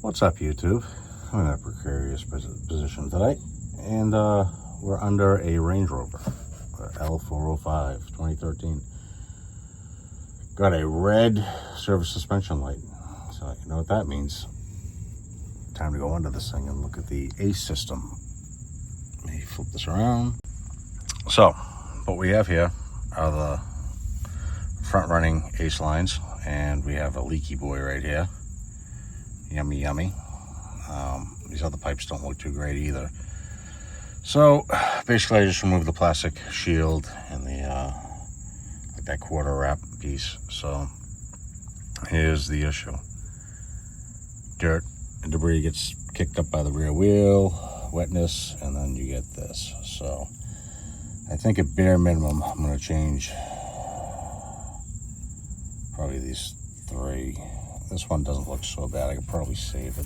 What's up, YouTube? I'm in a precarious position today, and we're under a Range Rover, L405, 2013. Got a red service suspension light, so you know what that means. Time to go under this thing and look at the ACE system. Let me flip this around. So, what we have here are the front-running ACE lines, and we have a leaky boy right here. Yummy, yummy. These other pipes don't look too great either. So basically I just removed the plastic shield and the like that quarter wrap piece. So here's the issue. Dirt and debris gets kicked up by the rear wheel, wetness, and then you get this. So I think at bare minimum I'm going to change probably these three. This one doesn't look so bad. I could probably save it.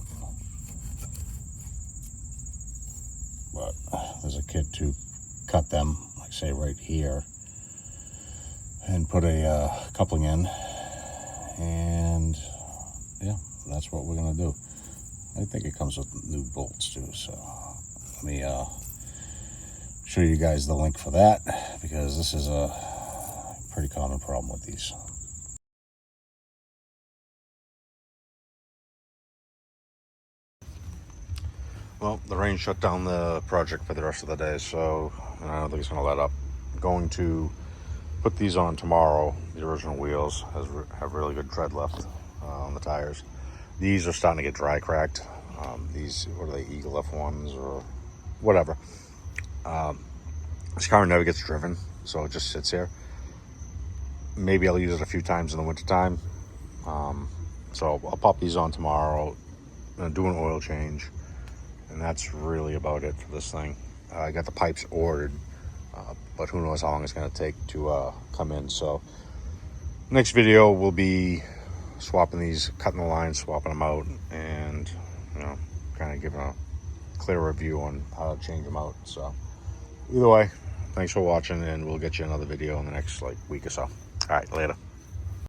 But there's a kit to cut them, like say right here, and put a coupling in. And yeah, that's what we're gonna do. I think it comes with new bolts too. So let me show you guys the link for that, because this is a pretty common problem with these. Well, the rain shut down the project for the rest of the day, so I don't think it's going to let up. I'm going to put these on tomorrow. The original wheels have really good tread left on the tires. These are starting to get dry cracked. These, what are they, Eagle F1s or whatever. This car never gets driven, so it just sits here. Maybe I'll use it a few times in the wintertime. So I'll pop these on tomorrow. I'm going to do an oil change. And that's really about it for this thing. I got the pipes ordered, but who knows how long it's going to take to come in. So next video will be swapping these, cutting the lines, swapping them out, and kind of giving a clearer view on how to change them out. So either way, thanks for watching, and we'll get you another video in the next week or so. All right, later.